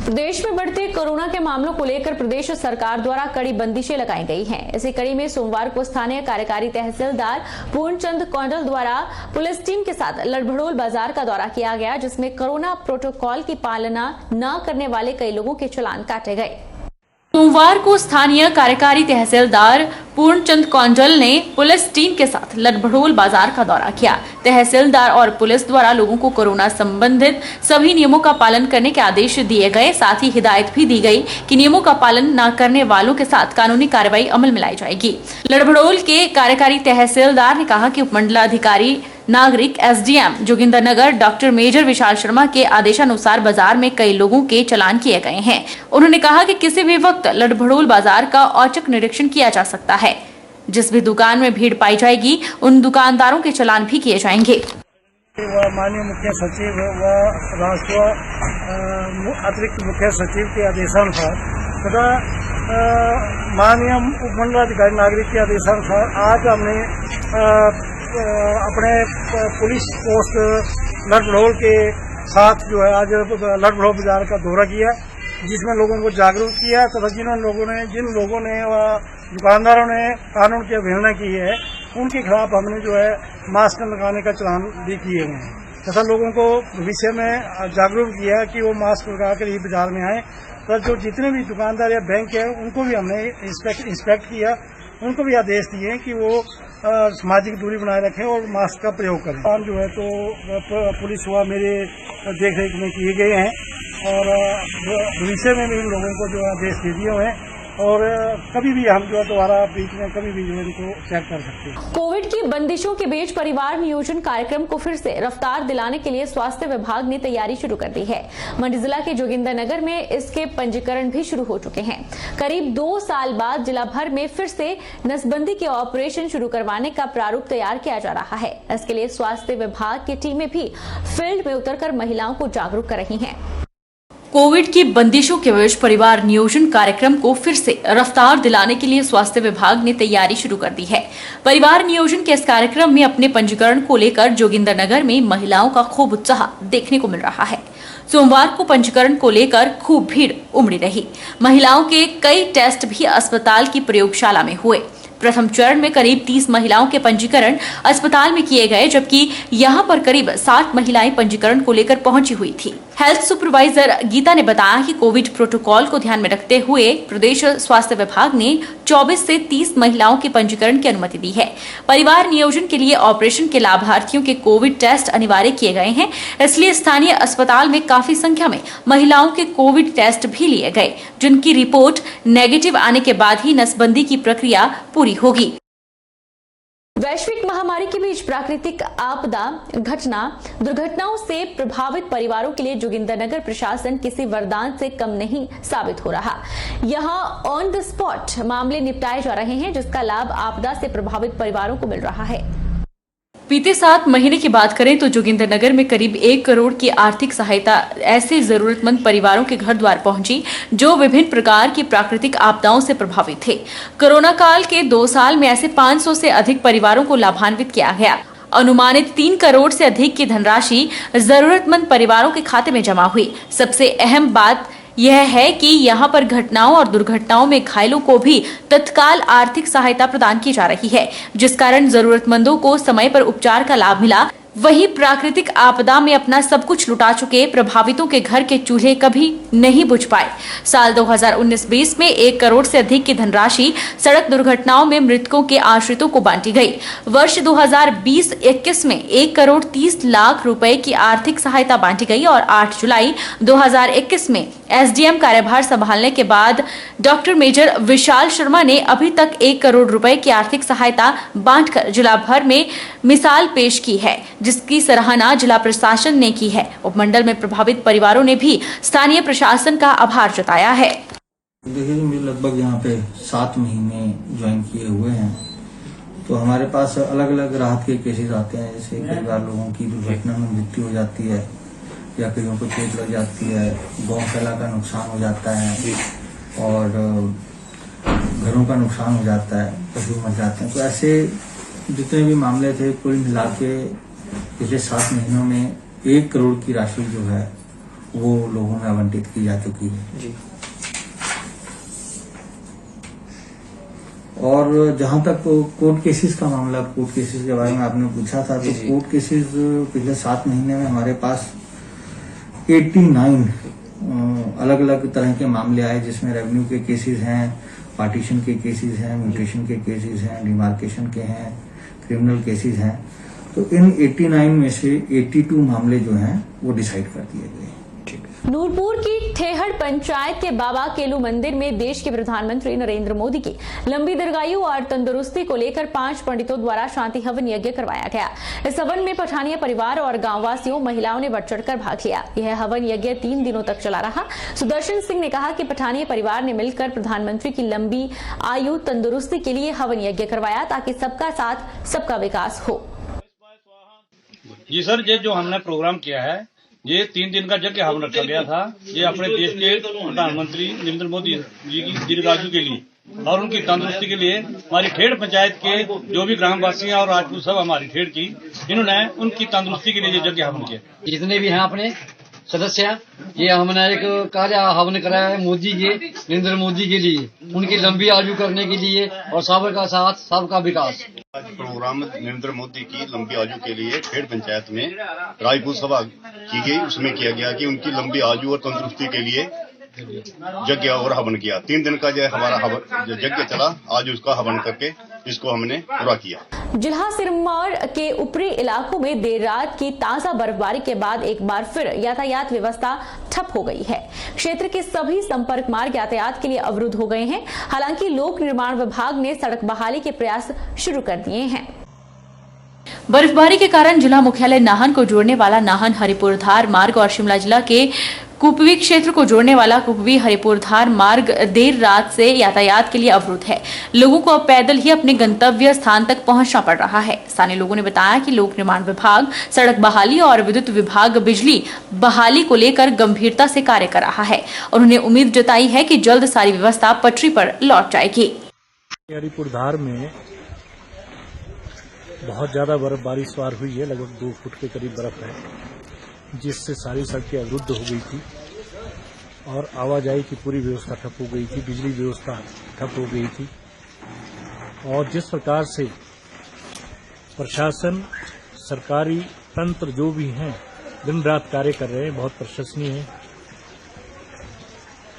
प्रदेश में बढ़ते कोरोना के मामलों को लेकर प्रदेश सरकार द्वारा कड़ी बंदिशें लगाई गई हैं। इसी कड़ी में सोमवार को स्थानीय कार्यकारी तहसीलदार पूर्णचंद कौंडल द्वारा पुलिस टीम के साथ लड़भड़ोल बाजार का दौरा किया गया, जिसमें कोरोना प्रोटोकॉल की पालना न करने वाले कई लोगों के चालान काटे गए। सोमवार को स्थानीय कार्यकारी तहसीलदार पूर्णचंद कौंडल ने पुलिस टीम के साथ लड़भड़ोल बाजार का दौरा किया। तहसीलदार और पुलिस द्वारा लोगों को कोरोना संबंधित सभी नियमों का पालन करने के आदेश दिए गए। साथ ही हिदायत भी दी गई कि नियमों का पालन न करने वालों के साथ कानूनी कार्रवाई अमल में लाई जाएगी। लड़भड़ोल के कार्यकारी तहसीलदार ने कहा कि उपमंडलाधिकारी नागरिक SDM Jogindernagar doctor major Vishal Sharma के आदेशानुसार बाजार में कई लोगों के चालान किए गए हैं। उन्होंने कहा कि किसी भी वक्त लड़भड़ोल बाजार का औचक निरीक्षण किया जा सकता है। जिस भी दुकान में भीड़ पाई जाएगी उन दुकानदारों के चालान भी किए जाएंगे। माननीय मुख्य सचिव व राष्ट्रीय अतिरिक्त मुख्य सचिव के आदेशानुसार तथा माननीय उपमंडलाधिकारी नागरिक के आदेशानुसार आज हमने अपने पुलिस पोस्ट लड़भड़ोल के साथ जो है आज लड़भड़ोल बाजार का दौरा किया, जिसमें लोगों को जागरूक किया तथा जिन लोगों ने व दुकानदारों ने कानून की अवहेलना की है उनके खिलाफ हमने जो है मास्क लगाने का चालान भी किए गए हैं तथा लोगों को भविष्य में जागरूक किया कि वो मास्क लगाकर ही बाजार में आए। तथा जो जितने भी दुकानदार या बैंक है उनको भी हमने इंस्पेक्ट किया, उनको भी आदेश दिए कि वो सामाजिक दूरी बनाए रखें और मास्क का प्रयोग करें। काम जो है तो पुलिस हुआ मेरे देखरेख में किए गए हैं और भविष्य में भी इन लोगों को जो आदेश दे दिए हुए हैं और कभी भी हम जो है दोबारा बीच में कभी भी जो है इनको चेक कर सकते हैं। कोविड की बंदिशों के बीच परिवार नियोजन कार्यक्रम को फिर से रफ्तार दिलाने के लिए स्वास्थ्य विभाग ने तैयारी शुरू कर दी है। मंडी जिला के जोगिंदरनगर में इसके पंजीकरण भी शुरू हो चुके हैं। करीब 2 साल बाद जिला भर में फिर से नसबंदी के ऑपरेशन शुरू करवाने का प्रारूप तैयार किया जा रहा है। इसके लिए स्वास्थ्य विभाग की टीमें भी फील्ड में उतरकर महिलाओं को जागरूक कर रही हैं। कोविड की बंदिशों के बीच परिवार नियोजन कार्यक्रम को फिर से रफ्तार दिलाने के लिए स्वास्थ्य विभाग ने तैयारी शुरू कर दी है। परिवार नियोजन के इस कार्यक्रम में अपने पंजीकरण को लेकर जोगिंदरनगर में महिलाओं का खूब उत्साह देखने को मिल रहा है। सोमवार को पंजीकरण को लेकर खूब भीड़ उमड़ी रही। महिलाओं के कई टेस्ट भी अस्पताल की प्रयोगशाला में हुए। प्रथम चरण में करीब 30 महिलाओं के पंजीकरण अस्पताल में किए गए, जबकि यहां पर करीब 60 महिलाएं पंजीकरण को लेकर पहुंची हुई थी। हेल्थ सुपरवाइजर गीता ने बताया कि कोविड प्रोटोकॉल को ध्यान में रखते हुए प्रदेश स्वास्थ्य विभाग ने 24 से 30 महिलाओं के पंजीकरण की अनुमति दी है। परिवार नियोजन के लिए ऑपरेशन के लाभार्थियों के कोविड टेस्ट अनिवार्य किए गए हैं, इसलिए स्थानीय अस्पताल में काफी संख्या में महिलाओं के कोविड टेस्ट भी लिए गए, जिनकी रिपोर्ट नेगेटिव आने के बाद ही नसबंदी की प्रक्रिया पूरी होगी। वैश्विक महामारी के बीच प्राकृतिक आपदा दुर्घटनाओं से प्रभावित परिवारों के लिए जोगिंदरनगर प्रशासन किसी वरदान से कम नहीं साबित हो रहा। यहां ऑन द स्पॉट मामले निपटाए जा रहे हैं, जिसका लाभ आपदा से प्रभावित परिवारों को मिल रहा है। बीते 7 महीने की बात करें तो जोगिंदरनगर में करीब 1 करोड़ की आर्थिक सहायता ऐसे जरूरतमंद परिवारों के घर द्वार पहुंची जो विभिन्न प्रकार की प्राकृतिक आपदाओं से प्रभावित थे। कोरोना काल के 2 साल में ऐसे 500 से अधिक परिवारों को लाभान्वित किया गया। अनुमानित 3 करोड़ से अधिक की धनराशि जरूरतमंद परिवारों के खाते में जमा हुई। सबसे अहम बात यह है कि यहाँ पर घटनाओं और दुर्घटनाओं में घायलों को भी तत्काल आर्थिक सहायता प्रदान की जा रही है, जिस कारण जरूरतमंदों को समय पर उपचार का लाभ मिला। वहीं प्राकृतिक आपदा में अपना सब कुछ लुटा चुके प्रभावितों के घर के चूल्हे कभी नहीं बुझ पाए। साल 2019-20 में 1 करोड़ से अधिक की धनराशि सड़क दुर्घटनाओं में मृतकों के आश्रितों को बांटी गई। वर्ष 2020-21 में 1 करोड़ 30 लाख रुपए की आर्थिक सहायता बांटी गई और 8 जुलाई 2021 में एसडीएम कार्यभार संभालने के बाद डॉक्टर मेजर विशाल शर्मा ने अभी तक 1 करोड़ रुपए की आर्थिक सहायता बांटकर जिला भर में मिसाल पेश की है, जिसकी सराहना जिला प्रशासन ने की है। उपमंडल में प्रभावित परिवारों ने भी स्थानीय प्रशासन का आभार जताया है। देखिए, मुझे लगभग यहाँ पे 7 महीने ज्वाइन किए हुए हैं, तो हमारे पास अलग अलग राहत के केसेस आते हैं। जैसे कई बार लोगों की दुर्घटना में मृत्यु हो जाती है या कईयों को चोट लग जाती है, गौशाला का नुकसान हो जाता है और घरों का नुकसान हो जाता है, पशु मर जाते हैं। तो ऐसे जितने भी मामले थे कुल मिला के पिछले 7 महीनों में 1 करोड़ की राशि जो है वो लोगों में आवंटित की जा चुकी है जी। और जहां तक कोर्ट केसेस का मामला, कोर्ट केसेस के बारे में आपने पूछा था, तो कोर्ट केसेस पिछले 7 महीने में हमारे पास 89 अलग अलग तरह के मामले आए, जिसमें रेवेन्यू के केसेस हैं, पार्टीशन के केसेस हैं, म्यूटेशन के केसेस हैं, डिमार्केशन के हैं, क्रिमिनल केसेस हैं। तो इन 89 में से 82 मामले जो हैं वो डिसाइड कर दिए गए। नूरपुर की ठेहड़ पंचायत के बाबा केलू मंदिर में देश के प्रधानमंत्री नरेंद्र मोदी की लंबी दीर्घायु और तंदुरुस्ती को लेकर 5 पंडितों द्वारा शांति हवन यज्ञ करवाया गया। इस हवन में पठानिया परिवार और गांववासियों, महिलाओं ने बढ़ चढ़कर भाग लिया। यह हवन यज्ञ 3 दिनों तक चला रहा। सुदर्शन सिंह ने कहा कि पठानिया परिवार ने मिलकर प्रधानमंत्री की लंबी आयु तंदुरुस्ती के लिए हवन यज्ञ करवाया, ताकि सबका साथ सबका विकास हो। जी सर, ये जो हमने प्रोग्राम किया है, ये 3 दिन का यज्ञ हवन रखा गया था। ये अपने देश के प्रधानमंत्री नरेंद्र मोदी जी की दीर्घायु के लिए और उनकी तंदुरुस्ती के लिए हमारी ठेड़ पंचायत के जो भी ग्रामवासी हैं और राजपूत सब हमारी ठेड़ की, इन्होंने उनकी तंदुरुस्ती के लिए ये यज्ञ हवन किया। जितने भी हैं अपने सदस्य, ये हमने एक कार्य हवन कराया है मोदी के, नरेंद्र मोदी के लिए, उनकी लंबी आयु करने के लिए और सबका साथ सबका विकास। प्रोग्राम नरेंद्र मोदी की लंबी आयु के लिए ठेड़ पंचायत में राजपूत सभा की गई। उसमें किया गया कि उनकी लंबी आयु और तंदुरुस्ती के लिए यज्ञ और हवन किया। 3 दिन का जो हमारा यज्ञ चला, आज उसका हवन करके इसको हमने पूरा किया। जिला सिरमौर के ऊपरी इलाकों में देर रात की ताजा बर्फबारी के बाद एक बार फिर यातायात व्यवस्था ठप हो गई है। क्षेत्र के सभी संपर्क मार्ग यातायात के लिए अवरुद्ध हो गए हैं। हालांकि लोक निर्माण विभाग ने सड़क बहाली के प्रयास शुरू कर दिए हैं। बर्फबारी के कारण जिला मुख्यालय नाहन को जोड़ने वाला नाहन हरिपुर धार मार्ग और शिमला जिला के कुपवी क्षेत्र को जोड़ने वाला कुपवी हरिपुर धार मार्ग देर रात से यातायात के लिए अवरुद्ध है। लोगों को अब पैदल ही अपने गंतव्य स्थान तक पहुंचना पड़ रहा है। स्थानीय लोगों ने बताया कि लोक निर्माण विभाग, सड़क बहाली और विद्युत विभाग बिजली बहाली को लेकर गंभीरता से कार्य कर रहा है। उन्होंने उम्मीद जताई है कि जल्द सारी व्यवस्था पटरी पर लौट जाएगी। हरिपुर धार में बहुत ज्यादा बर्फबारी सवार हुई है, लगभग 2 फुट के करीब बर्फ है, जिससे सारी सड़कें अवरुद्ध हो गई थी और आवाजाही की पूरी व्यवस्था ठप हो गई थी, बिजली व्यवस्था ठप हो गई थी। और जिस प्रकार से प्रशासन, सरकारी तंत्र जो भी हैं, दिन रात कार्य कर रहे हैं, बहुत प्रशंसनीय है।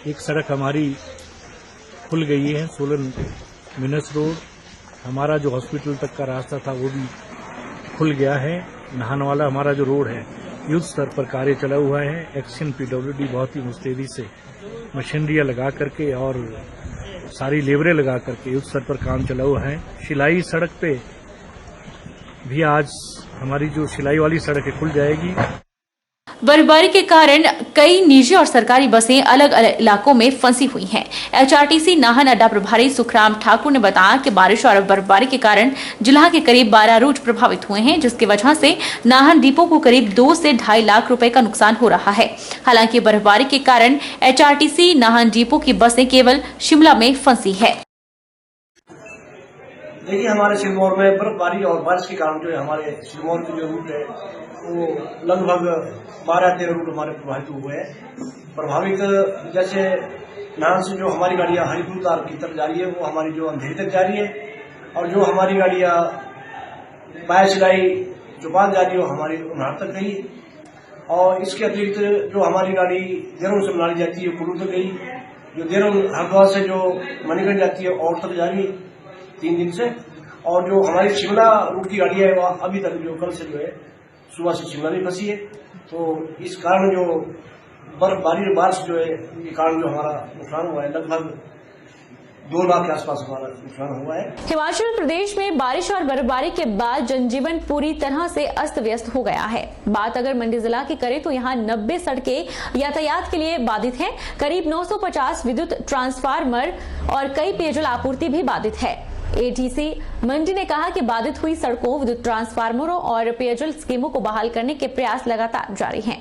एक सड़क हमारी खुल गई है, सोलन मिनस रोड, हमारा जो हॉस्पिटल तक का रास्ता था वो भी खुल गया है। नाहन वाला हमारा जो रोड है, युद्ध स्तर पर कार्य चला हुआ है। एक्शन PWD बहुत ही मुस्तैदी से मशीनरियां लगा करके और सारी लेबरें लगा करके युद्ध स्तर पर काम चला हुआ है। शिलाई सड़क पे भी आज हमारी जो शिलाई वाली सड़क है खुल जाएगी। बर्फबारी के कारण कई निजी और सरकारी बसें अलग अलग इलाकों में फंसी हुई हैं। HRTC नाहन अड्डा प्रभारी सुखराम ठाकुर ने बताया कि बारिश और बर्फबारी के कारण जिला के करीब 12 रूट प्रभावित हुए हैं, जिसकी वजह से नाहन डिपो को करीब 2 से 2.5 लाख रुपए का नुकसान हो रहा है। हालांकि बर्फबारी के कारण HRTC नाहन डिपो की बसें केवल शिमला में फंसी है। देखिए, हमारे सिरमौर में बर्फबारी और बारिश के कारण जो है हमारे सिरमौर के जो रूट है वो लगभग 12-13 रूट हमारे प्रभावित हुए हैं। प्रभावित जैसे नाहन से जो हमारी गाड़ियां हरिपुर धार की तरफ जा रही है वो हमारी जो अंधेरी तक जा रही है, और जो हमारी गाड़ियां बाया सिलाई चौपाल जा रही है वो हमारी उन्हार तक गई। और इसके अतिरिक्त जो हमारी गाड़ी देहरादून से मनाली जाती है कुल्लू तक गई, जो देहरादून हरिद्वार से जो मणिगढ़ जाती है और तक जा रही है 3 दिन से। और जो हमारी शिमला रूट की गाड़ी है वह अभी तक जो कल से जो है सुबह से शिमला में फंसी है। तो इस कारण जो बर्फबारी बारिश जो है के कारण जो हमारा नुकसान हुआ है लगभग 2 लाख के आसपास हमारा नुकसान हुआ है। हिमाचल प्रदेश में बारिश और बर्फबारी के बाद जनजीवन पूरी तरह से अस्त व्यस्त हो गया है। बात अगर मंडी जिला की करें तो यहाँ 90 सड़कें यातायात के लिए बाधित हैं। करीब 950 विद्युत ट्रांसफार्मर और कई पेयजल आपूर्ति भी बाधित है। ATC मंडी ने कहा कि बाधित हुई सड़कों, विद्युत ट्रांसफार्मरों और पेयजल स्कीमों को बहाल करने के प्रयास लगातार जारी हैं।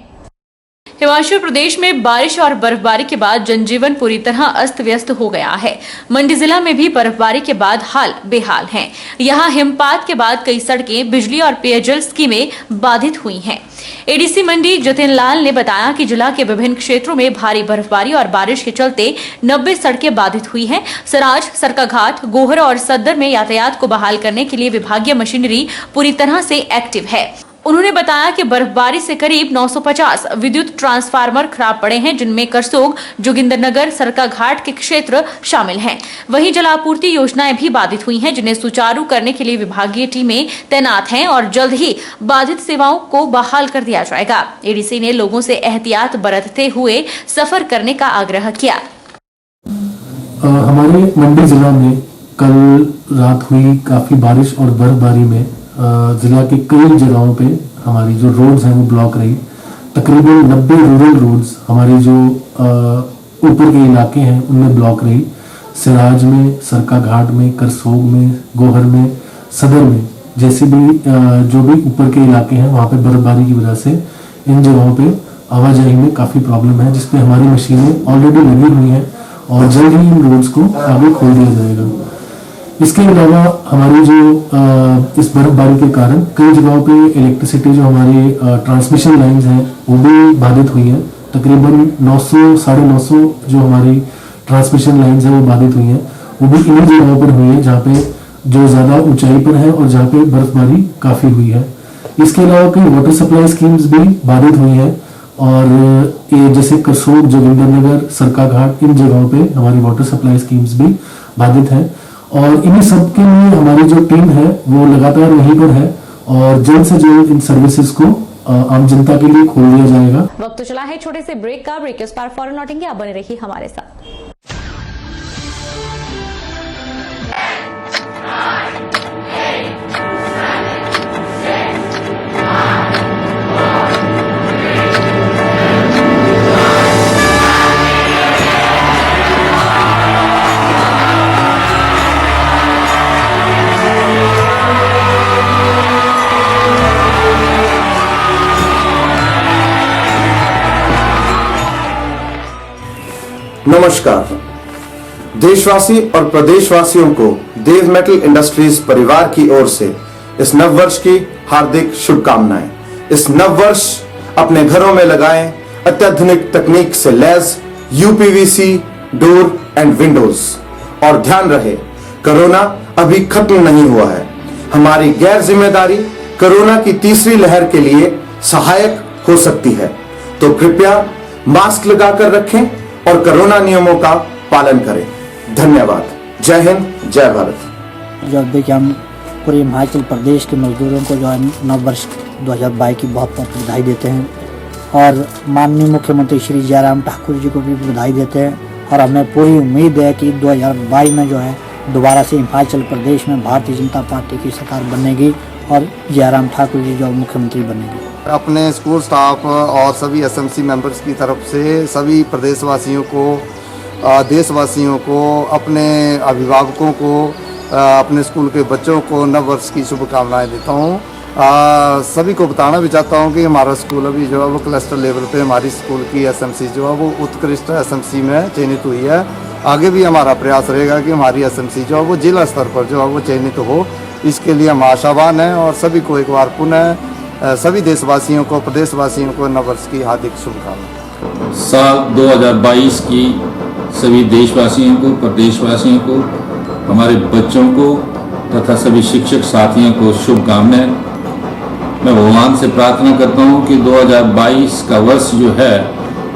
हिमाचल प्रदेश में बारिश और बर्फबारी के बाद जनजीवन पूरी तरह अस्त व्यस्त हो गया है। मंडी जिला में भी बर्फबारी के बाद हाल बेहाल हैं। यहाँ हिमपात के बाद कई सड़कें, बिजली और पेयजल स्कीमें बाधित हुई हैं। एडीसी मंडी जतिन लाल ने बताया कि जिला के विभिन्न क्षेत्रों में भारी बर्फबारी और बारिश के चलते 90 सड़कें बाधित हुई हैं। सराज, सरकाघाट, गोहर और सद्दर में यातायात को बहाल करने के लिए विभागीय मशीनरी पूरी तरह से एक्टिव है। उन्होंने बताया कि बर्फबारी से करीब 950 विद्युत ट्रांसफार्मर खराब पड़े हैं, जिनमें करसोग, जोगिंदरनगर, सरकाघाट के क्षेत्र शामिल हैं। वहीं जलापूर्ति योजनाएं भी बाधित हुई हैं, जिन्हें सुचारू करने के लिए विभागीय टीमें तैनात हैं और जल्द ही बाधित सेवाओं को बहाल कर दिया जाएगा। एडीसी ने लोगों से एहतियात बरतते हुए सफर करने का आग्रह किया। हमारे मंडी जिला में कल रात हुई काफी बारिश और बर्फबारी में जिला के कई जगहों पे हमारी जो रोड्स हैं वो ब्लॉक रही। तकरीबन 90 रूरल रोड्स हमारे जो ऊपर के इलाके हैं उनमें ब्लॉक रही। सिराज में, सरकाघाट में, करसोग में, गोहर में, सदर में, जैसे भी जो भी ऊपर के इलाके हैं वहाँ पे बर्फबारी की वजह से इन जगहों पे आवाजाही में काफ़ी प्रॉब्लम है, जिसपे हमारी मशीनें ऑलरेडी लगी हुई हैं और जल्द ही इन रोड्स को आगे खोल दिया जाएगा। इसके अलावा हमारी जो इस बर्फबारी के कारण कई जगहों पे इलेक्ट्रिसिटी जो हमारी ट्रांसमिशन लाइंस हैं वो भी बाधित हुई हैं। तकरीबन 900 साढ़े 900 जो हमारी ट्रांसमिशन लाइंस हैं वो बाधित हुई हैं। वो भी इन्हीं जगहों पर हुई है जहाँ पे जो ज़्यादा ऊंचाई पर है और जहाँ पे बर्फबारी काफ़ी हुई है। इसके अलावा कई वाटर सप्लाई स्कीम्स भी बाधित हुई हैं और ये जैसे करसोग, जोगिंदरनगर, सरकाघाट, इन जगहों पे हमारी वाटर सप्लाई स्कीम्स भी बाधित हैं। और इन्हीं सब के लिए हमारी जो टीम है वो लगातार वहीं पर है और जल्द से जल्द इन सर्विसेज को आम जनता के लिए खोल दिया जाएगा। वक्त तो चला है छोटे से ब्रेक का। ब्रेक के उस पार फौरन लौटेंगे, आप बने रहिए हमारे साथ। नमस्कार। देशवासी और प्रदेशवासियों को देव मेटल इंडस्ट्रीज परिवार की ओर से इस नव वर्ष की हार्दिक शुभकामनाएं। इस नव वर्ष अपने घरों में लगाएं अत्याधुनिक तकनीक से lace UPVC door and Windows. और ध्यान रहे, कोरोना अभी खत्म नहीं हुआ है। हमारी गैर जिम्मेदारी कोरोना की तीसरी लहर के लिए सहायक हो सकती है, तो कृपया मास्क लगाकर रखें और कोरोना नियमों का पालन करें। धन्यवाद। जय हिंद, जय भारत। जो देखिए, हम पूरे हिमाचल प्रदेश के मजदूरों को जो है नव वर्ष 2022 की बहुत बहुत बधाई देते हैं और माननीय मुख्यमंत्री श्री जयराम ठाकुर जी को भी बधाई देते हैं। और हमें पूरी उम्मीद है कि 2022 में जो है दोबारा से हिमाचल प्रदेश में भारतीय जनता पार्टी की सरकार बनेगी और जयराम ठाकुर जी जो मुख्यमंत्री बनेगी। अपने स्कूल स्टाफ और सभी एसएमसी मेंबर्स की तरफ से सभी प्रदेशवासियों को, देशवासियों को, अपने अभिभावकों को, अपने स्कूल के बच्चों को नव वर्ष की शुभकामनाएं देता हूं। सभी को बताना भी चाहता हूं कि हमारा स्कूल अभी जो है वो क्लस्टर लेवल पे हमारी स्कूल की एसएमसी जो है वो उत्कृष्ट एसएमसी में चयनित हुई है। आगे भी हमारा प्रयास रहेगा कि हमारी एसएमसी जो है वो जिला स्तर पर जो है वो चयनित हो। इसके लिए हम आशावान हैं और सभी को एक बार पुनः सभी देशवासियों को, प्रदेशवासियों को नव वर्ष की हार्दिक शुभकामनाएं। साल 2022 की सभी देशवासियों को, प्रदेशवासियों को, हमारे बच्चों को तथा सभी शिक्षक साथियों को शुभकामनाएं। मैं भगवान से प्रार्थना करता हूं कि 2022 का वर्ष जो है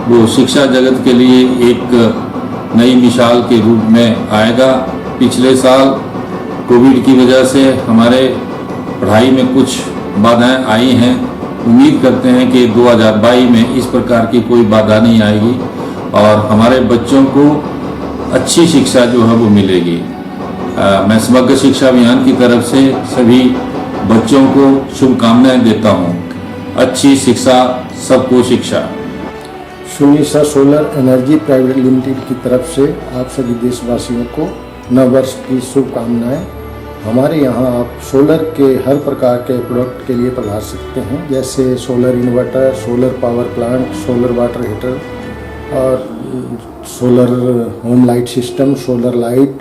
वो शिक्षा जगत के लिए एक नई मिसाल के रूप में आएगा। पिछले साल कोविड की वजह से हमारे पढ़ाई में कुछ बाधाएं आई हैं। उम्मीद करते हैं कि 2022 में इस प्रकार की कोई बाधा नहीं आएगी और हमारे बच्चों को अच्छी शिक्षा जो है वो मिलेगी। मैं समग्र शिक्षा अभियान की तरफ से सभी बच्चों को शुभकामनाएं देता हूं। अच्छी शिक्षा, सबको शिक्षा। सुनिशा सोलर एनर्जी प्राइवेट लिमिटेड की तरफ से आप सभी देशवासियों को नव वर्ष की शुभकामनाएं हमारे यहाँ आप सोलर के हर प्रकार के प्रोडक्ट के लिए पधार सकते हैं, जैसे solar inverter, solar power plant, solar water heater और solar home light system, solar light.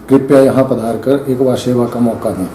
कृपया यहाँ पधार कर एक बार सेवा का मौका दें।